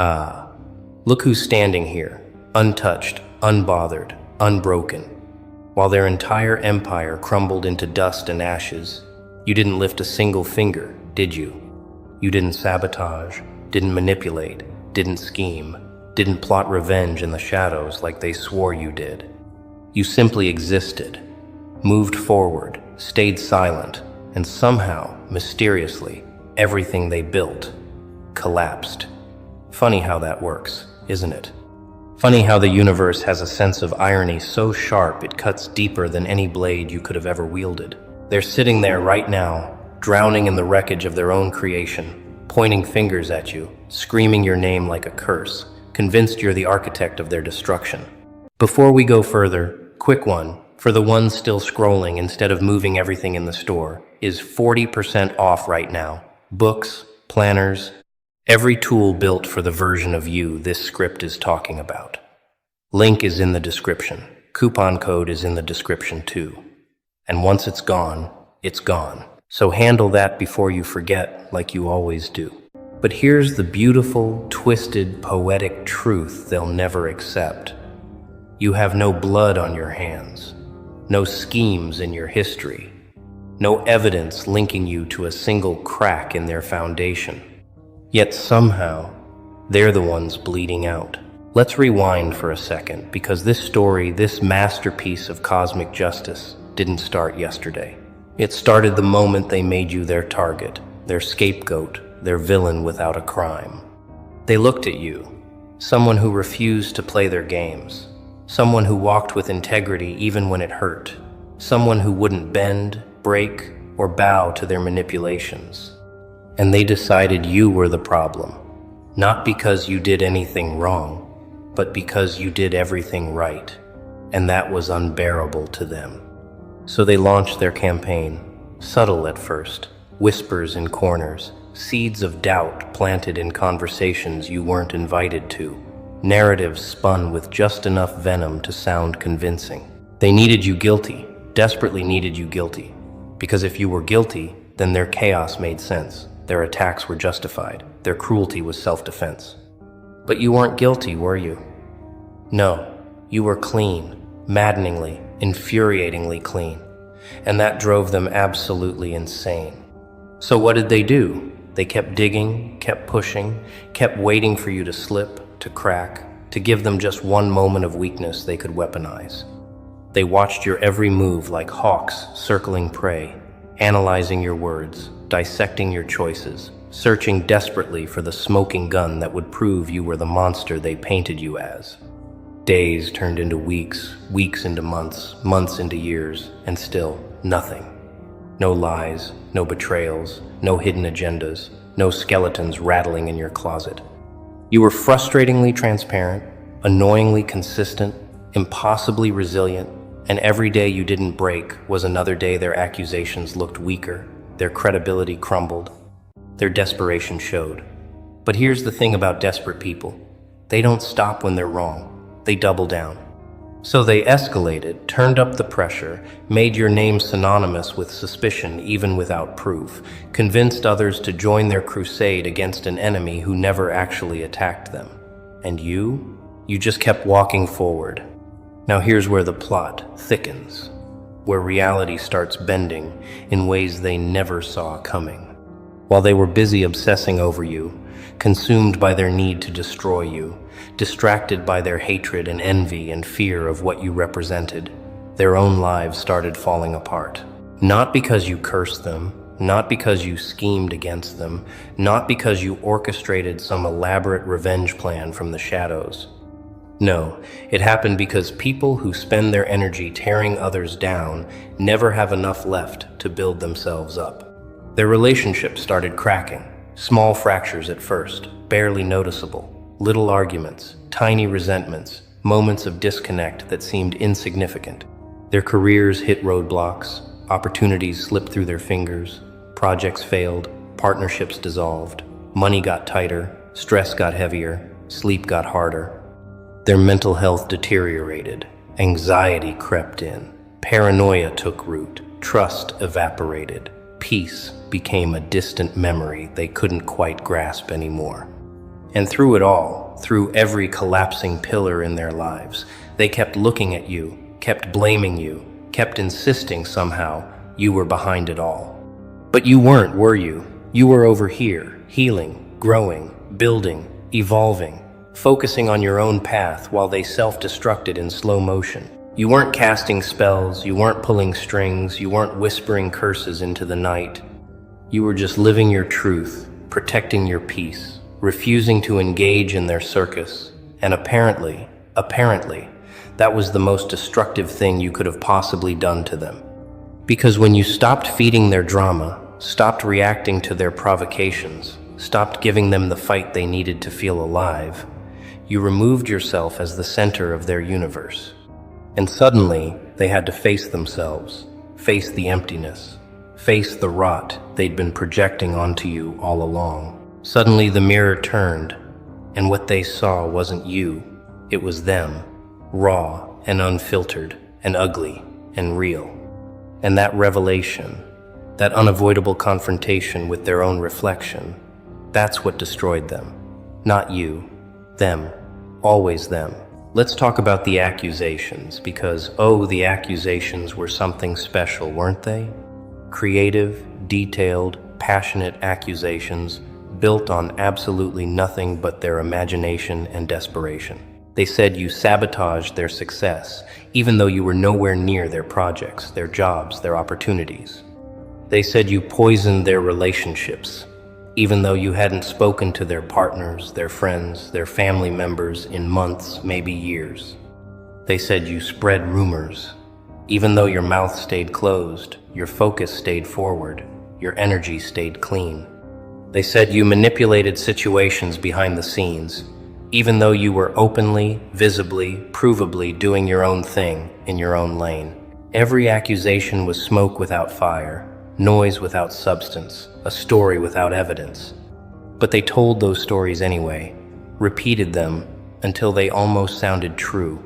Ah, look who's standing here, untouched, unbothered, unbroken. While their entire empire crumbled into dust and ashes, you didn't lift a single finger, did you? You didn't sabotage, didn't manipulate, didn't scheme, didn't plot revenge in the shadows like they swore you did. You simply existed, moved forward, stayed silent, and somehow, mysteriously, everything they built collapsed. Funny how that works, isn't it? Funny how the universe has a sense of irony so sharp it cuts deeper than any blade you could have ever wielded. They're sitting there right now, drowning in the wreckage of their own creation, pointing fingers at you, screaming your name like a curse, convinced you're the architect of their destruction. Before we go further, quick one, for the ones still scrolling instead of moving everything in the store, is 40% off right now. Books, planners, every tool built for the version of you this script is talking about. Link is in the description. Coupon code is in the description too. And once it's gone, it's gone. So handle that before you forget, like you always do. But here's the beautiful, twisted, poetic truth they'll never accept. You have no blood on your hands, no schemes in your history, no evidence linking you to a single crack in their foundation. Yet somehow, they're the ones bleeding out. Let's rewind for a second, because this story, this masterpiece of cosmic justice, didn't start yesterday. It started the moment they made you their target, their scapegoat, their villain without a crime. They looked at you, someone who refused to play their games, someone who walked with integrity even when it hurt, someone who wouldn't bend, break, or bow to their manipulations. And they decided you were the problem, not because you did anything wrong, but because you did everything right, and that was unbearable to them. So they launched their campaign, subtle at first, whispers in corners, seeds of doubt planted in conversations you weren't invited to, narratives spun with just enough venom to sound convincing. They needed you guilty, desperately needed you guilty, because if you were guilty, then their chaos made sense. Their attacks were justified. Their cruelty was self-defense. But you weren't guilty, were you? No, you were clean, maddeningly, infuriatingly clean. And that drove them absolutely insane. So what did they do? They kept digging, kept pushing, kept waiting for you to slip, to crack, to give them just one moment of weakness they could weaponize. They watched your every move like hawks circling prey, analyzing your words, dissecting your choices, searching desperately for the smoking gun that would prove you were the monster they painted you as. Days turned into weeks, weeks into months, months into years, and still nothing. No lies, no betrayals, no hidden agendas, no skeletons rattling in your closet. You were frustratingly transparent, annoyingly consistent, impossibly resilient, and every day you didn't break was another day their accusations looked weaker, their credibility crumbled, their desperation showed. But here's the thing about desperate people. They don't stop when they're wrong. They double down. So they escalated, turned up the pressure, made your name synonymous with suspicion even without proof, convinced others to join their crusade against an enemy who never actually attacked them. And you just kept walking forward. Now here's where the plot thickens, where reality starts bending in ways they never saw coming. While they were busy obsessing over you, consumed by their need to destroy you, distracted by their hatred and envy and fear of what you represented, their own lives started falling apart. Not because you cursed them, not because you schemed against them, not because you orchestrated some elaborate revenge plan from the shadows. No, it happened because people who spend their energy tearing others down never have enough left to build themselves up. Their relationships started cracking, small fractures at first, barely noticeable. Little arguments, tiny resentments, moments of disconnect that seemed insignificant. Their careers hit roadblocks, opportunities slipped through their fingers, projects failed, partnerships dissolved, money got tighter, stress got heavier, sleep got harder. Their mental health deteriorated, anxiety crept in, paranoia took root, trust evaporated, peace became a distant memory they couldn't quite grasp anymore. And through it all, through every collapsing pillar in their lives, they kept looking at you, kept blaming you, kept insisting somehow you were behind it all. But you weren't, were you? You were over here, healing, growing, building, evolving, focusing on your own path while they self-destructed in slow motion. You weren't casting spells, you weren't pulling strings, you weren't whispering curses into the night. You were just living your truth, protecting your peace, refusing to engage in their circus, and apparently, that was the most destructive thing you could have possibly done to them. Because when you stopped feeding their drama, stopped reacting to their provocations, stopped giving them the fight they needed to feel alive, you removed yourself as the center of their universe. And suddenly, they had to face themselves, face the emptiness, face the rot they'd been projecting onto you all along. Suddenly the mirror turned, and what they saw wasn't you, it was them, raw and unfiltered and ugly and real. And that revelation, that unavoidable confrontation with their own reflection, that's what destroyed them. Not you, them, always them. Let's talk about the accusations, because, oh, the accusations were something special, weren't they? Creative, detailed, passionate accusations built on absolutely nothing but their imagination and desperation. They said you sabotaged their success, even though you were nowhere near their projects, their jobs, their opportunities. They said you poisoned their relationships, even though you hadn't spoken to their partners, their friends, their family members in months, maybe years. They said you spread rumors, even though your mouth stayed closed, your focus stayed forward, your energy stayed clean. They said you manipulated situations behind the scenes, even though you were openly, visibly, provably doing your own thing in your own lane. Every accusation was smoke without fire, noise without substance, a story without evidence. But they told those stories anyway, repeated them until they almost sounded true,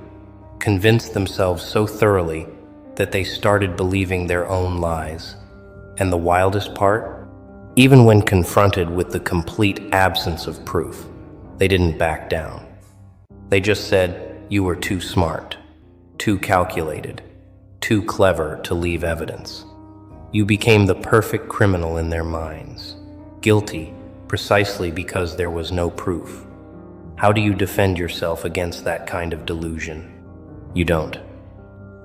convinced themselves so thoroughly that they started believing their own lies. And the wildest part? Even when confronted with the complete absence of proof, they didn't back down. They just said you were too smart, too calculated, too clever to leave evidence. You became the perfect criminal in their minds, guilty precisely because there was no proof. How do you defend yourself against that kind of delusion? You don't.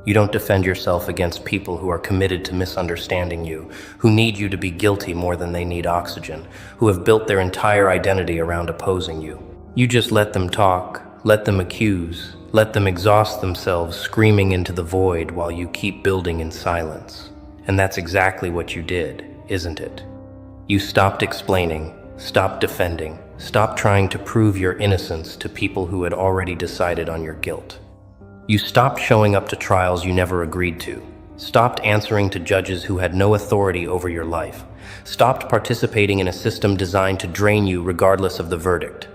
You don't defend yourself against people who are committed to misunderstanding you, who need you to be guilty more than they need oxygen, who have built their entire identity around opposing you. You just let them talk, let them accuse, let them exhaust themselves screaming into the void while you keep building in silence. And that's exactly what you did, isn't it? You stopped explaining, stopped defending, stopped trying to prove your innocence to people who had already decided on your guilt. You stopped showing up to trials you never agreed to, stopped answering to judges who had no authority over your life, stopped participating in a system designed to drain you regardless of the verdict.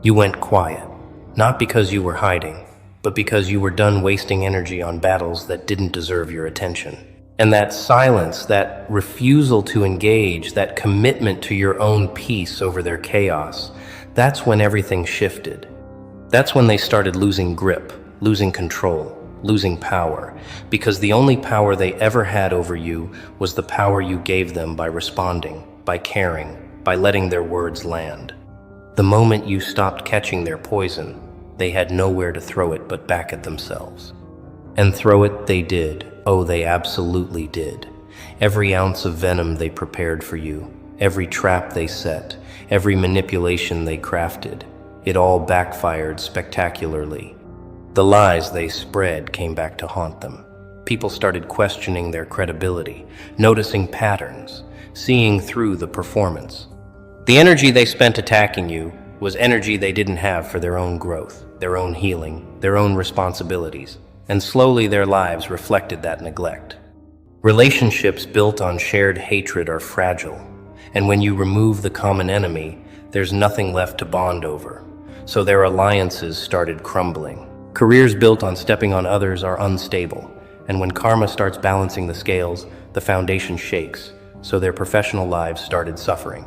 You went quiet, not because you were hiding, but because you were done wasting energy on battles that didn't deserve your attention. And that silence, that refusal to engage, that commitment to your own peace over their chaos, that's when everything shifted. That's when they started losing grip, losing control, losing power, because the only power they ever had over you was the power you gave them by responding, by caring, by letting their words land. The moment you stopped catching their poison, they had nowhere to throw it but back at themselves. And throw it they did. Oh, they absolutely did. Every ounce of venom they prepared for you, every trap they set, every manipulation they crafted, it all backfired spectacularly. The lies they spread came back to haunt them. People started questioning their credibility, noticing patterns, seeing through the performance. The energy they spent attacking you was energy they didn't have for their own growth, their own healing, their own responsibilities, and slowly their lives reflected that neglect. Relationships built on shared hatred are fragile, and when you remove the common enemy, there's nothing left to bond over, so their alliances started crumbling. Careers built on stepping on others are unstable, and when karma starts balancing the scales, the foundation shakes, so their professional lives started suffering.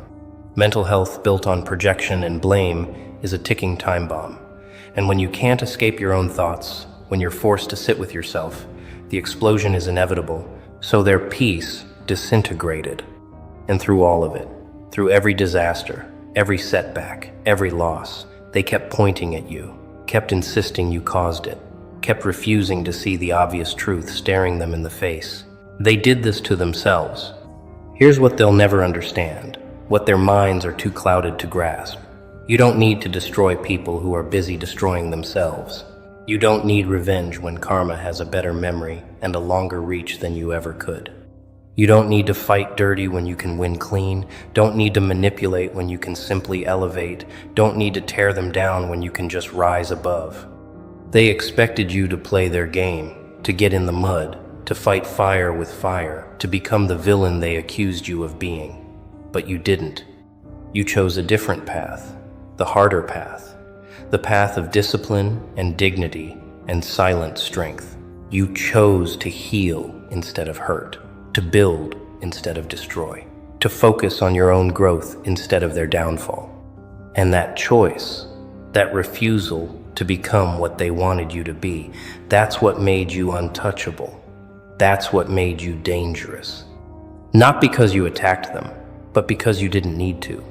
Mental health built on projection and blame is a ticking time bomb. And when you can't escape your own thoughts, when you're forced to sit with yourself, the explosion is inevitable. So their peace disintegrated. And through all of it, through every disaster, every setback, every loss, they kept pointing at you, kept insisting you caused it, kept refusing to see the obvious truth staring them in the face. They did this to themselves. Here's what they'll never understand, what their minds are too clouded to grasp. You don't need to destroy people who are busy destroying themselves. You don't need revenge when karma has a better memory and a longer reach than you ever could. You don't need to fight dirty when you can win clean. Don't need to manipulate when you can simply elevate. Don't need to tear them down when you can just rise above. They expected you to play their game, to get in the mud, to fight fire with fire, to become the villain they accused you of being. But you didn't. You chose a different path, the harder path, the path of discipline and dignity and silent strength. You chose to heal instead of hurt, to build instead of destroy, to focus on your own growth instead of their downfall. And that choice, that refusal to become what they wanted you to be, that's what made you untouchable. That's what made you dangerous. Not because you attacked them, but because you didn't need to.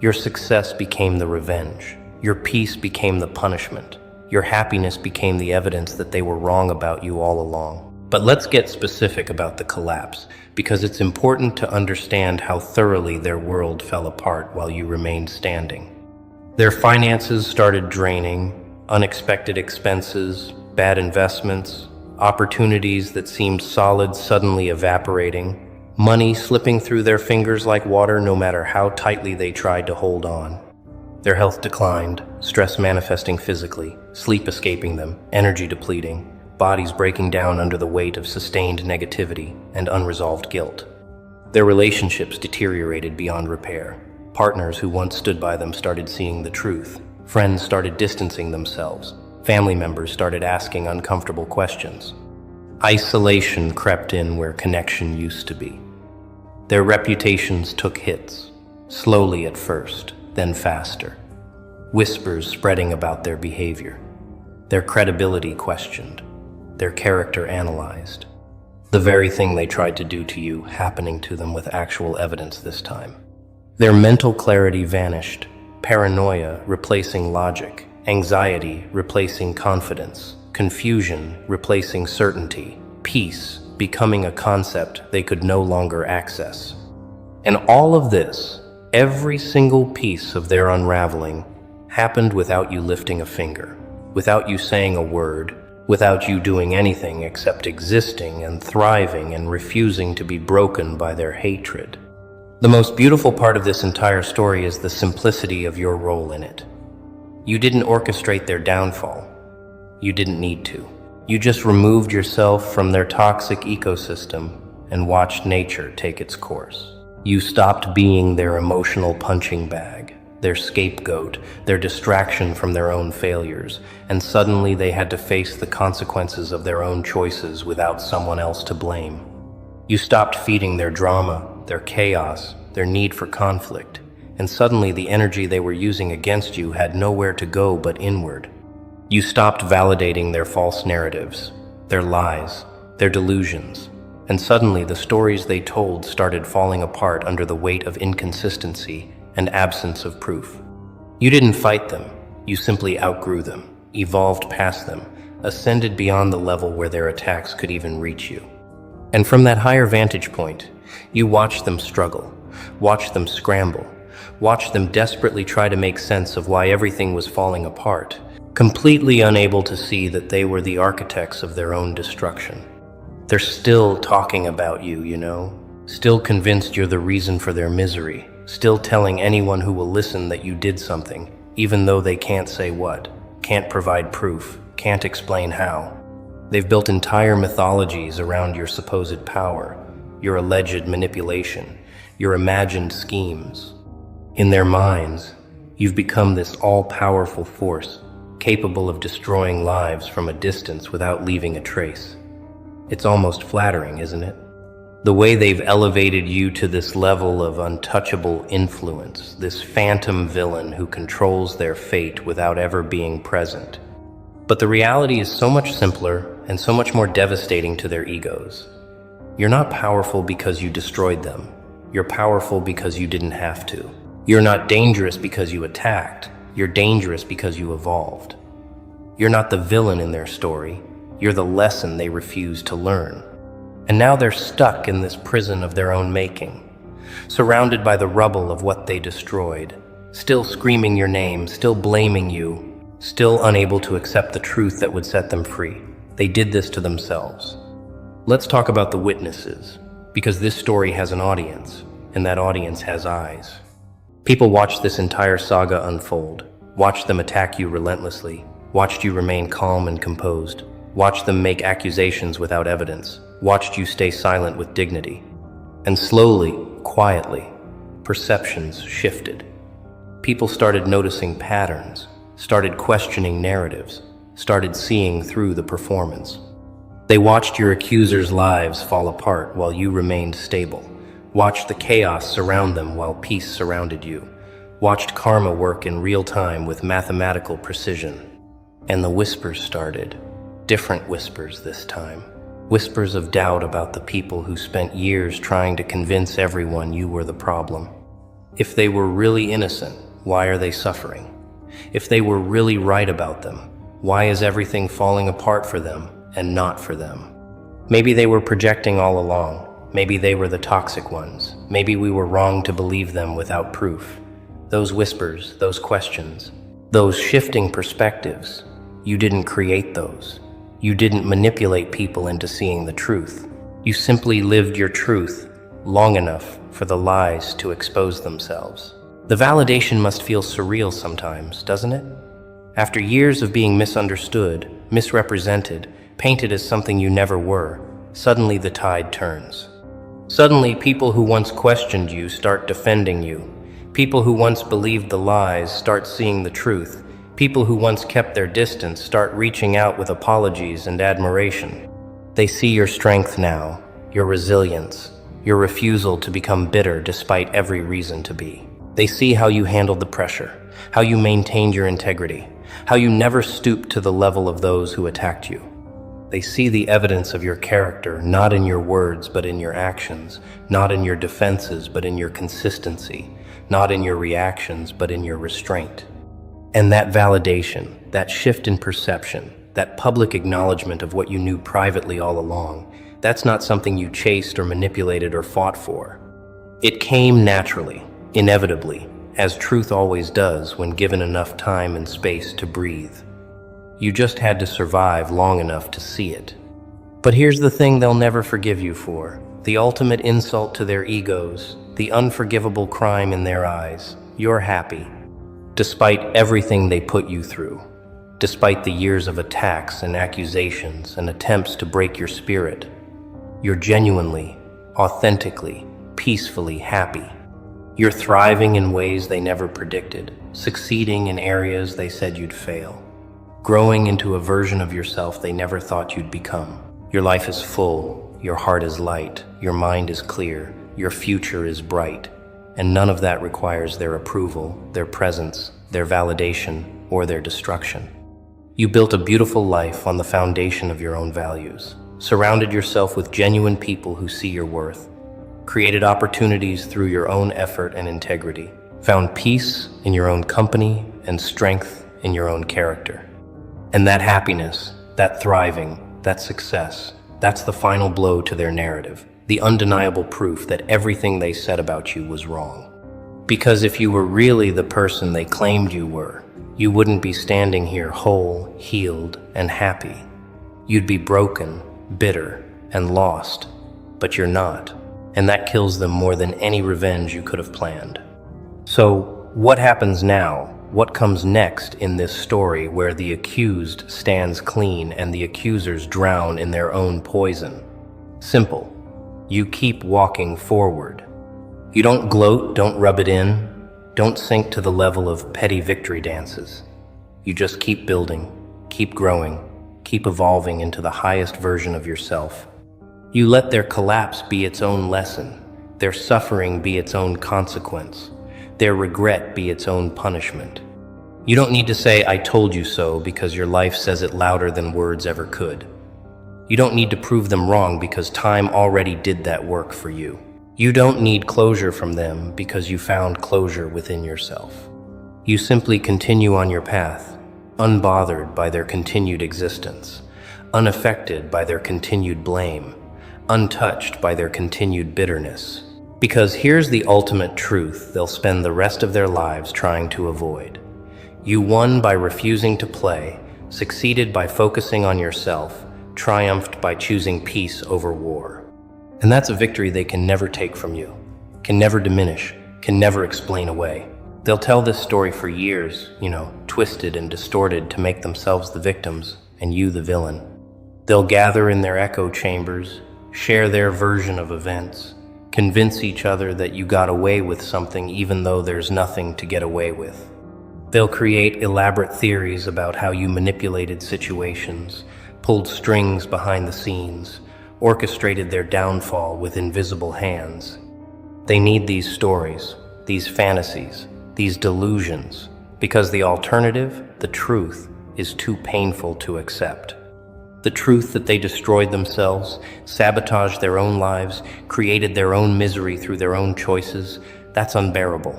Your success became the revenge. Your peace became the punishment. Your happiness became the evidence that they were wrong about you all along. But let's get specific about the collapse, because it's important to understand how thoroughly their world fell apart while you remained standing. Their finances started draining, unexpected expenses, bad investments, opportunities that seemed solid suddenly evaporating, money slipping through their fingers like water no matter how tightly they tried to hold on. Their health declined, stress manifesting physically, sleep escaping them, energy depleting, bodies breaking down under the weight of sustained negativity and unresolved guilt. Their relationships deteriorated beyond repair. Partners who once stood by them started seeing the truth. Friends started distancing themselves. Family members started asking uncomfortable questions. Isolation crept in where connection used to be. Their reputations took hits, slowly at first, then faster. Whispers spreading about their behavior. Their credibility questioned. Their character analyzed. The very thing they tried to do to you happening to them with actual evidence this time. Their mental clarity vanished, paranoia replacing logic, anxiety replacing confidence, confusion replacing certainty, peace becoming a concept they could no longer access. And all of this, every single piece of their unraveling, happened without you lifting a finger, without you saying a word, without you doing anything except existing and thriving and refusing to be broken by their hatred. The most beautiful part of this entire story is the simplicity of your role in it. You didn't orchestrate their downfall. You didn't need to. You just removed yourself from their toxic ecosystem and watched nature take its course. You stopped being their emotional punching bag, their scapegoat, their distraction from their own failures, and suddenly they had to face the consequences of their own choices without someone else to blame. You stopped feeding their drama, their chaos, their need for conflict, and suddenly the energy they were using against you had nowhere to go but inward. You stopped validating their false narratives, their lies, their delusions, and suddenly the stories they told started falling apart under the weight of inconsistency and absence of proof. You didn't fight them, you simply outgrew them, evolved past them, ascended beyond the level where their attacks could even reach you. And from that higher vantage point, you watched them struggle, watched them scramble, watched them desperately try to make sense of why everything was falling apart, completely unable to see that they were the architects of their own destruction. They're still talking about you, you know? Still convinced you're the reason for their misery, still telling anyone who will listen that you did something, even though they can't say what, can't provide proof, can't explain how. They've built entire mythologies around your supposed power, your alleged manipulation, your imagined schemes. In their minds, you've become this all-powerful force, capable of destroying lives from a distance without leaving a trace. It's almost flattering, isn't it? The way they've elevated you to this level of untouchable influence, this phantom villain who controls their fate without ever being present. But the reality is so much simpler and so much more devastating to their egos. You're not powerful because you destroyed them. You're powerful because you didn't have to. You're not dangerous because you attacked. You're dangerous because you evolved. You're not the villain in their story. You're the lesson they refused to learn. And now they're stuck in this prison of their own making, surrounded by the rubble of what they destroyed, still screaming your name, still blaming you, still unable to accept the truth that would set them free. They did this to themselves. Let's talk about the witnesses, because this story has an audience, and that audience has eyes. People watched this entire saga unfold, watched them attack you relentlessly, watched you remain calm and composed, watched them make accusations without evidence, watched you stay silent with dignity. And slowly, quietly, perceptions shifted. People started noticing patterns, started questioning narratives, started seeing through the performance. They watched your accusers' lives fall apart while you remained stable, watched the chaos surround them while peace surrounded you, watched karma work in real time with mathematical precision. And the whispers started, different whispers this time. Whispers of doubt about the people who spent years trying to convince everyone you were the problem. If they were really innocent, why are they suffering? If they were really right about them, why is everything falling apart for them and not for them? Maybe they were projecting all along. Maybe they were the toxic ones. Maybe we were wrong to believe them without proof. Those whispers, those questions, those shifting perspectives, you didn't create those. You didn't manipulate people into seeing the truth. You simply lived your truth long enough for the lies to expose themselves. The validation must feel surreal sometimes, doesn't it? After years of being misunderstood, misrepresented, painted as something you never were, suddenly the tide turns. Suddenly, people who once questioned you start defending you. People who once believed the lies start seeing the truth. People who once kept their distance start reaching out with apologies and admiration. They see your strength now, your resilience, your refusal to become bitter despite every reason to be. They see how you handled the pressure, how you maintained your integrity, how you never stooped to the level of those who attacked you. They see the evidence of your character, not in your words, but in your actions, not in your defenses, but in your consistency, not in your reactions, but in your restraint. And that validation, that shift in perception, that public acknowledgement of what you knew privately all along, that's not something you chased or manipulated or fought for. It came naturally, inevitably, as truth always does when given enough time and space to breathe. You just had to survive long enough to see it. But here's the thing they'll never forgive you for, the ultimate insult to their egos, the unforgivable crime in their eyes. You're happy, despite everything they put you through, despite the years of attacks and accusations and attempts to break your spirit. You're genuinely, authentically, peacefully happy. You're thriving in ways they never predicted, succeeding in areas they said you'd fail, growing into a version of yourself they never thought you'd become. Your life is full, your heart is light, your mind is clear, your future is bright, and none of that requires their approval, their presence, their validation, or their destruction. You built a beautiful life on the foundation of your own values, surrounded yourself with genuine people who see your worth, created opportunities through your own effort and integrity, found peace in your own company and strength in your own character. And that happiness, that thriving, that success, that's the final blow to their narrative, the undeniable proof that everything they said about you was wrong. Because if you were really the person they claimed you were, you wouldn't be standing here whole, healed, and happy. You'd be broken, bitter, and lost, but you're not. And that kills them more than any revenge you could have planned. So, what happens now? What comes next in this story where the accused stands clean and the accusers drown in their own poison? Simple. You keep walking forward. You don't gloat, don't rub it in, don't sink to the level of petty victory dances. You just keep building, keep growing, keep evolving into the highest version of yourself. You let their collapse be its own lesson, their suffering be its own consequence, their regret be its own punishment. You don't need to say, "I told you so," because your life says it louder than words ever could. You don't need to prove them wrong because time already did that work for you. You don't need closure from them because you found closure within yourself. You simply continue on your path, unbothered by their continued existence, unaffected by their continued blame, untouched by their continued bitterness. Because here's the ultimate truth they'll spend the rest of their lives trying to avoid. You won by refusing to play, succeeded by focusing on yourself, triumphed by choosing peace over war. And that's a victory they can never take from you, can never diminish, can never explain away. They'll tell this story for years, twisted and distorted to make themselves the victims and you the villain. They'll gather in their echo chambers, share their version of events, convince each other that you got away with something even though there's nothing to get away with. They'll create elaborate theories about how you manipulated situations, pulled strings behind the scenes, orchestrated their downfall with invisible hands. They need these stories, these fantasies, these delusions, because the alternative, the truth, is too painful to accept. The truth that they destroyed themselves, sabotaged their own lives, created their own misery through their own choices, that's unbearable.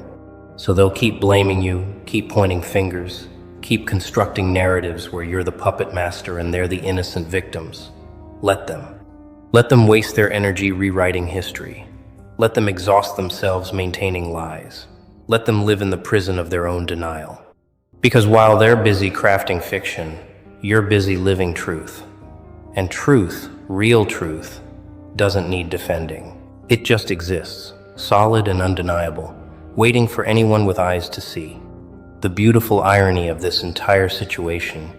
So they'll keep blaming you, keep pointing fingers, keep constructing narratives where you're the puppet master and they're the innocent victims. Let them. Let them waste their energy rewriting history. Let them exhaust themselves maintaining lies. Let them live in the prison of their own denial. Because while they're busy crafting fiction, you're busy living truth. And truth, real truth, doesn't need defending. It just exists, solid and undeniable, waiting for anyone with eyes to see. The beautiful irony of this entire situation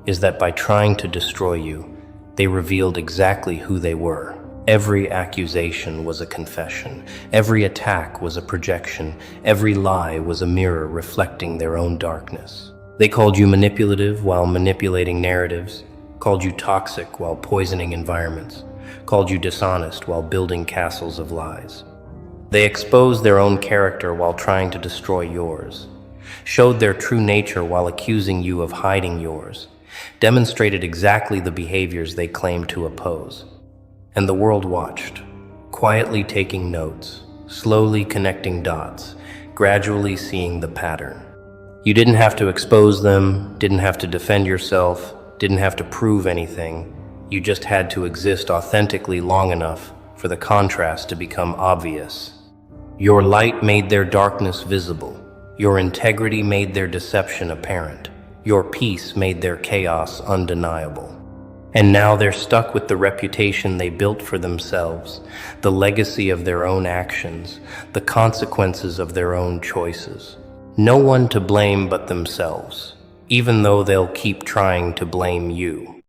is that by trying to destroy you, they revealed exactly who they were. Every accusation was a confession. Every attack was a projection. Every lie was a mirror reflecting their own darkness. They called you manipulative while manipulating narratives, called you toxic while poisoning environments, called you dishonest while building castles of lies. They exposed their own character while trying to destroy yours, showed their true nature while accusing you of hiding yours, demonstrated exactly the behaviors they claimed to oppose. And the world watched, quietly taking notes, slowly connecting dots, gradually seeing the pattern. You didn't have to expose them, didn't have to defend yourself, didn't have to prove anything. You just had to exist authentically long enough for the contrast to become obvious. Your light made their darkness visible. Your integrity made their deception apparent. Your peace made their chaos undeniable. And now they're stuck with the reputation they built for themselves, the legacy of their own actions, the consequences of their own choices. No one to blame but themselves, even though they'll keep trying to blame you.